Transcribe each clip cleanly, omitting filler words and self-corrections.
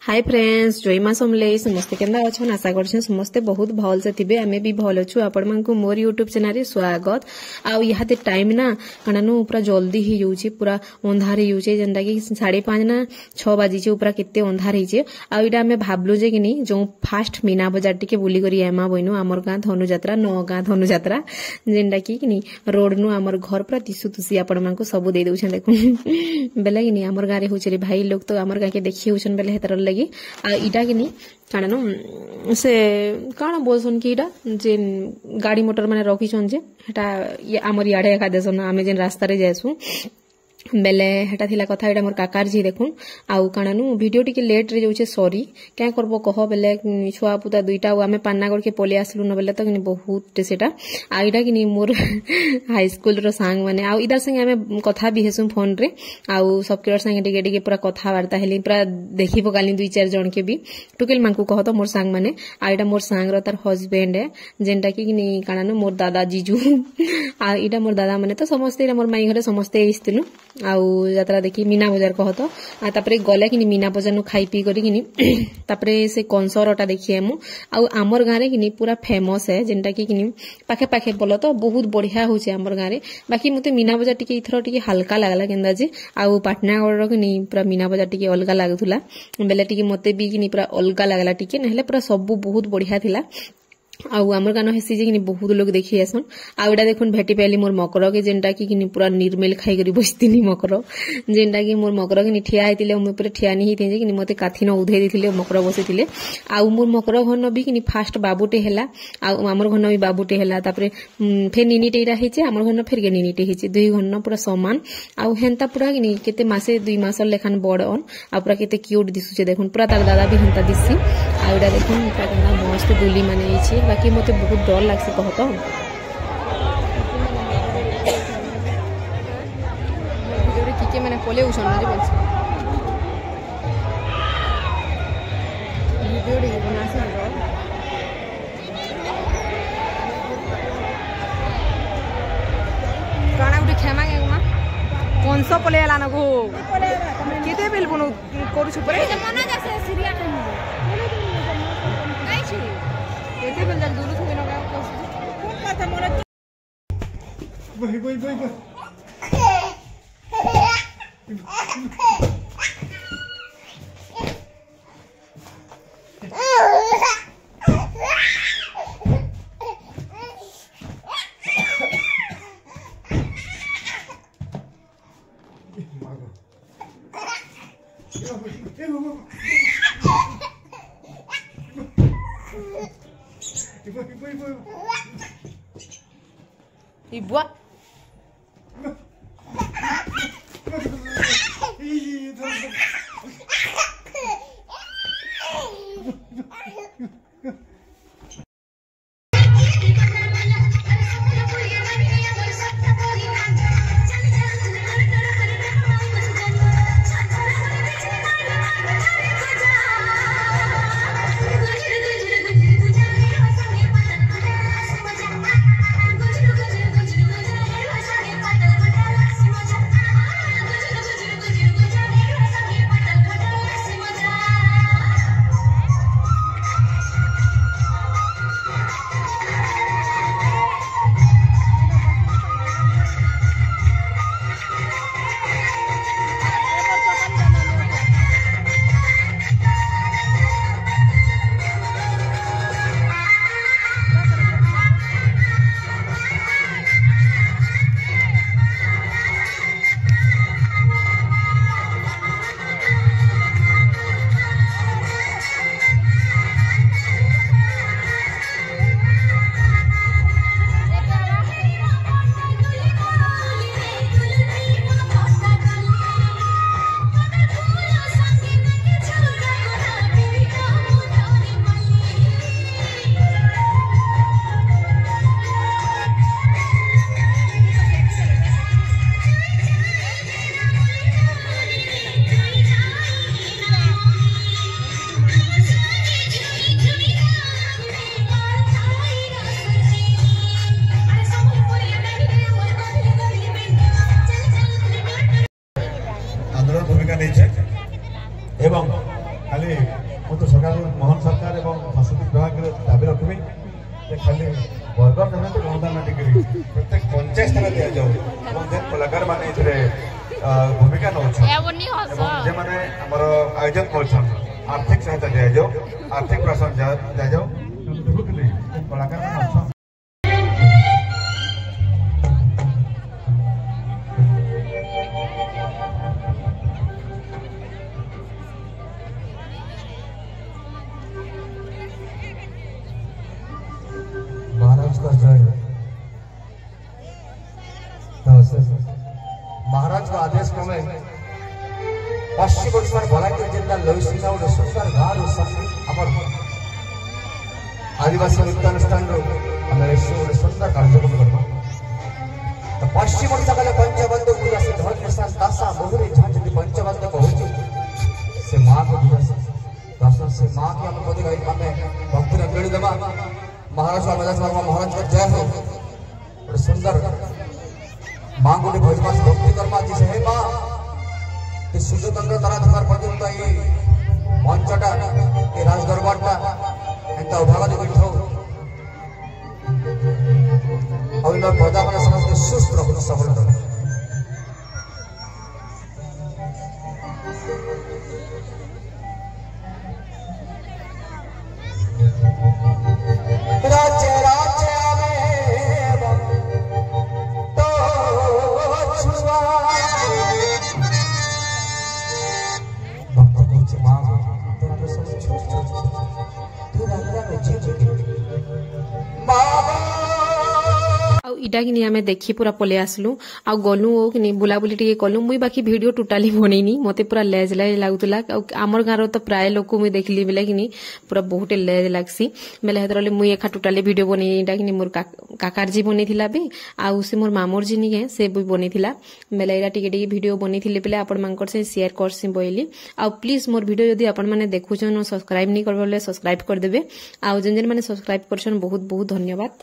Hi friends जय माँ समले समस्ते केंदा अच्छन आशा करछन समस्ते बहुत भल से थिबे आमे भी भल अछु आपण मानकु मोर यूट्यूब चैनल रे स्वागत। आ इहाते टाइम ना कानानु पूरा जल्दी ही जाउची पूरा अंधार ही जाउची जेंदा कि 5:30 ना 6 बाजी चे पूरा केते अंधार ही चे। आ इडा आमे भाबलु जे किनी जो फास्ट मीना बाजार टिके बुली करी एमा बइनु हमर गां धनुयात्रा न गां धनुयात्रा जेंदा कि किनी रोड नु हमर घर पूरा तिसु तुसी आपण मानकु सब दे दउछन देखु बेला किनी हमर गां रे होचे रे भाई लोग तो हमर गां के देखि होछन बेले हेतर लगी आ इटा किनी काना न से काना बोलसन कि इटा जे गाड़ी मोटर माने रखी छन जे हेटा हमर याडे का देसन आमे जेन रास्ता रे जायसु बेले हेटा थिला कथा एटा मोर काकार जी देखुन आउ कानानु वीडियो टिके लेट रे जाउछे सॉरी क्या करबो कह बेले छुआ पुता दुईटा आमे पान्नागढ़ के पले आसलु न बेले त किनी बहुत सेटा आ इटा किनी मोर हाई स्कूल रो सांग माने आ इदार संगे आमे कथा भी हेसु फोन रे आउ सबके संगे टिके टिके पूरा कथा वार्ता हेली पूरा देखि पकाली 2-4 जन के भी टुकेल मानकु कह त मोर सांग माने आ इटा मोर सांग रो तार हस्बैंड है जेनटा कि किनी कानानु मोर दादा जीजू आ इटा मोर दादा माने तो समस्ते मोर माई घरे समस्ते आइस्तिलु आउ यात्रा देखी मीना बाजार कह तो तापरे गले कि मीना बाजार नु खाई पी करी किनी तापरे से कंसरटा देखिए मु आउ आमर गारे किनी पूरा फेमस है जेनटा कि किनी पाखे पाखे बोलो तो बहुत बढ़िया होचे आमर गारे बाकी मते मीना बाजार टिके इथरो टिके हल्का लागला केंदा जे आउ पाटनागढ़ रो किनी पूरा मीना बाजार टिके अलगा लागुथुला बेले टिके मते भी किनी पूरा अलगा लागला टिके नहले पूरा सब बहुत बढ़िया थिला आउ आमर गानो हेसी जे किनी बहुत लोग देखि आसन आउ एटा देखुन भेटी पेली मोर मकर के जेनटा कि किनी पूरा निर्मेल खाई करी बसतिनी मकर जेनटा कि मोर मकर किनी ठिया आइतिले हम ऊपर ठिया नि हिते जे किनी मते काथी न उधे दिथिले मकर बसितिले आउ मोर मकर घन भी किनी फास्ट बाबूटे हैला आउ आमर घन भी बाबूटे हैला तापरे फेर निनीटे इरा हिचे आमर घन फेर के निनीटे हिचे दुई घन पूरा समान आउ हेंता पूरा किनी केते मासे 2 मास लेखान बड़ अन आ पूरा केते क्यूट दिसुचे देखुन पूरा तार दादा भी हेंता दिसि आउ एटा देखुन पूरा मस्त गुली माने हिचे बाकी मते बहुत डर लागसे कह तो वीडियो किके माने पले उसन जे बोलछ वीडियो रे बनासे रो काना उठी खेमा के मा कोन सो पले आला न गो केते बेल बनो करू छु परे मना जासे सीरिया नाही छि केते बेल जल दूर छु न का कोन कथा मोर बई Ibu खाली मुझे सरकार मोहन सरकार और संस्कृति विभाग दाबी रखी खाली बर्गर जन अनुदान करी प्रत्येक पंचायत स्थान दि जाऊ कलाकार मान भूमिका नौ आयोजन कर आर्थिक सहायता दि जाऊ आर्थिक प्रोत्साहन दि जाऊ देखुली कलाकार महाराज का जय। महाराज का आदेश क्रमे पश्चिम ओडिशा बलांगीर जिला लईसिंगा गोटे सुंदर गाँव आदिवासी नृत्यानुष्ठान गोटे सुंदर कार्यक्रम करवा तो पश्चिम ओडिशा गले पंचबंधु आदिवासी धर्म दासा बहुरी जहाँ जी पंचबंधु कहूँ से माँ को दर्शन से माँ की आम भक्ति मिली देवा महाराज महाराज का जय हो गोटे सुंदर माँ को भोजमा भक्ति करमा जी हे माँ सूर्यतंत्र तारा थकार पर्यंत ये मंचटा ये राजदरबारटा एंता उभागत कर प्रजा मैंने समस्त सुस्थ रहो सबल रहो राज्य राज्य तो छुआ भक्त कुछ मां तेरा तो सब छोड़ तू राजा में जी बाबा इटा कि आम देखी पूरा पले आसलु आ गलु कि बुलाबुली टे कलु मुई बाकी वीडियो टोटाली बनईनी मते पूरा लेज लाज लगुला आमर गाँव तो प्राय लोक मुई देखली बेले कि पूरा बहुत लेज लगसी बेले हेतरले मुई एखा टोटाली वीडियो बनईटा कि मोर काकार जी बनईथिला बे आउ से मोर मामोर जी निके से भी बनईथिला बेले एरा टिके टिके वीडियो बनईथिले बेले आपण मानकर से शेयर करसी बोइली आ प्लीज मोर वीडियो यदि आपण माने देखुछन सब्सक्राइब नहीं करबले सब्सक्राइब कर देबे आ जेन जेन माने सब्सक्राइब करछन बहुत बहुत धन्यवाद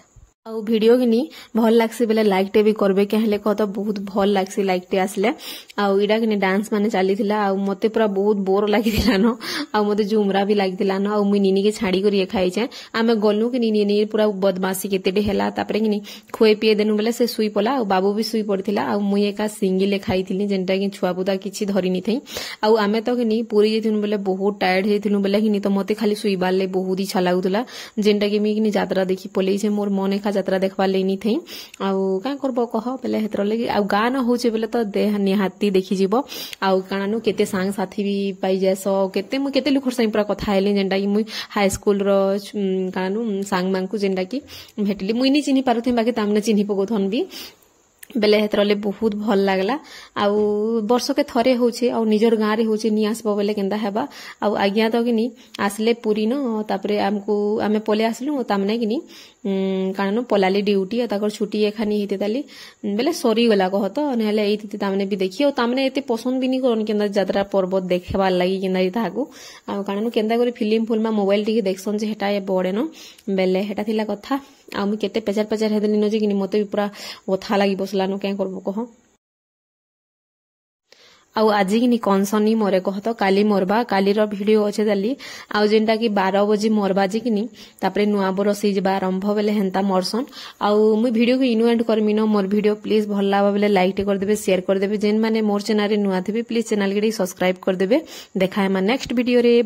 आउ वीडियो कि भल लागसी बेले लाइक टे भी करबे क्या हेले कह तो बहुत भल लागसी लाइक टे आसले आउ इडा कि डांस माने चलीथिला आउ मते पूरा बहुत बोर लागिथिला न आउ मते जुमरा भी लागिथिला न आउ मुई निनी के छाड़ी करी खाई छे आमे गल्नु कि निनी पूरा बदमाशी केतेटे हेला तापरे कि खुए पिए देनु बेले से सुई पला आउ बाबू भी सुई पड़थिला आउ मुई एका सिंगिले खाइथिली जेनटा कि छुआ पुता किछि धरि नि थई आउ आमे तो कि पूरी जेथिनु बेले बहुत टायर्ड हेथिनु बेले कि तो मते खाली सुईबार ले बहुत इच्छा लागुतला जेनटा कि मी कि यात्रा देखि पले छे मोर मन एका यात्रा देखबार लेनी थी आउ क्या करब कह बेले हेतर लगी आउ गाँ न होचे बेले तो देह निहाती देखी जीव आउ काणु केते सांग साथी भी पाई जास केते मु केते लुखर संग पूरा कथा हेली जेनटा कि मुई हाई स्कूल रो काणु सांग मांकु जेनटा कि भेटली मुई नि चिन्हि पारुथि बाकी तामने चिन्हि पगोथन भी बेले हेतरले बहुत भल लागला आउ वर्ष के थरे होचे आउ निजर गाँ रे होचे नि आसबो बेले केंदा हेबा आउ आज्ञा तो कि आसले पूरी न तापरे आमको आमे पले आसलु तामने कि कारण पलाली ड्यूटी ताकर छुट्टी एखानी हेते ताली बेले सरी गला कह तो नहले एथि तामने भी देखी और तामने एते पसंद भी नि करन केंदा यात्रा पर्वत देखबार लागि केंदा ताहाकू आ कारण केंदा करे फिल्म फुलमा मोबाइल टिके देखसन जे हेटा ए बडे न बेले हेटा थिला कथा आ मु केते पेचार पेचार हेदली न जे कि मते भी पूरा ओथा लागि बसला न क्या करबो कह आउ आज कि कंसनी मोरे कह तो काली मोरबा काली रो वीडियो अच्छे दाली आउ जेनटा कि 12 बजे मोरबा जी कि तापरे नुआ बरसई जबा आरंभ बेले हेंता मरसन आउ मुई वीडियो को इनु एंड करमी न मोर वीडियो प्लीज भल लावा बेले लाइक टे कर देबे शेयर कर देबे जेन माने मोर चैनल रे नुआ थिबे प्लीज चैनल के सब्सक्राइब कर देबे देखा है नेक्स्ट वीडियो रे।